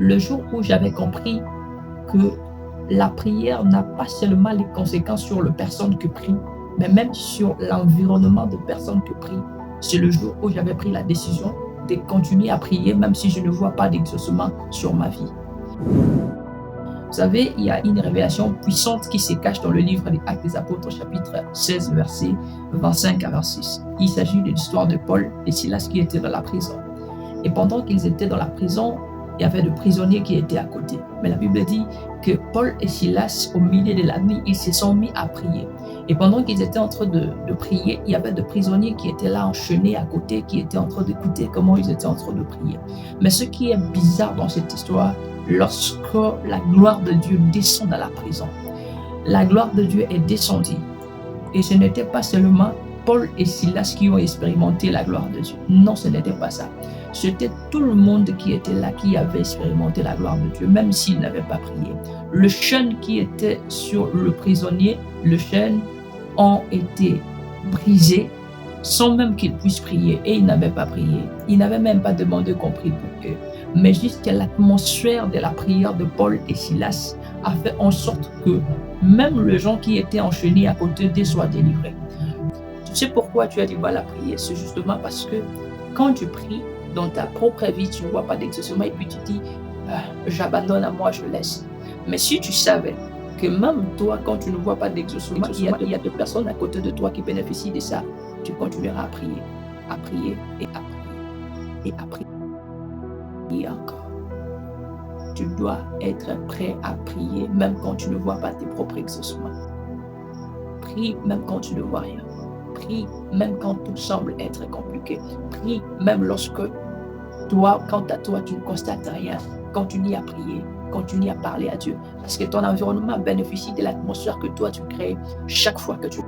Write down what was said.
le jour où j'avais compris que la prière n'a pas seulement les conséquences sur la personne qui prie, mais même sur l'environnement de personnes qui prient, c'est le jour où j'avais pris la décision de continuer à prier, même si je ne vois pas d'exaucement sur ma vie. Vous savez, il y a une révélation puissante qui se cache dans le livre des Actes des Apôtres, chapitre 16, verset 25 à 26. Il s'agit de l'histoire de Paul et Silas qui étaient dans la prison. Et pendant qu'ils étaient dans la prison, il y avait des prisonniers qui étaient à côté. Mais la Bible dit que Paul et Silas, au milieu de la nuit, ils se sont mis à prier. Et pendant qu'ils étaient en train de prier, il y avait des prisonniers qui étaient là enchaînés à côté, qui étaient en train d'écouter comment ils étaient en train de prier. Mais ce qui est bizarre dans cette histoire, lorsque la gloire de Dieu descend dans la prison, la gloire de Dieu est descendue. Et ce n'était pas seulement Paul et Silas qui ont expérimenté la gloire de Dieu. Non, ce n'était pas ça. C'était tout le monde qui était là, qui avait expérimenté la gloire de Dieu, même s'il n'avait pas prié. Le chaîne qui était sur le prisonnier, le chaîne ont été brisés sans même qu'ils puissent prier. Et ils n'avaient pas prié. Ils n'avaient même pas demandé qu'on prie pour eux. Mais juste l'atmosphère de la prière de Paul et Silas a fait en sorte que même les gens qui étaient enchaînés à côté d'eux soient délivrés. Tu sais pourquoi tu as du mal à prier? C'est justement parce que quand tu pries, dans ta propre vie, tu ne vois pas d'exaucement et puis tu dis j'abandonne à moi, je laisse. Mais si tu savais que même toi, quand tu ne vois pas d'exaucement, il y a des personnes à côté de toi qui bénéficient de ça, tu continueras à prier et à prier et à prier encore. Tu dois être prêt à prier même quand tu ne vois pas tes propres exaucements. Prie même quand tu ne vois rien. Prie même quand tout semble être compliqué. Prie même lorsque toi, quant à toi, tu ne constates rien. Continue à prier, continue à parler à Dieu. Parce que ton environnement bénéficie de l'atmosphère que toi tu crées chaque fois que tu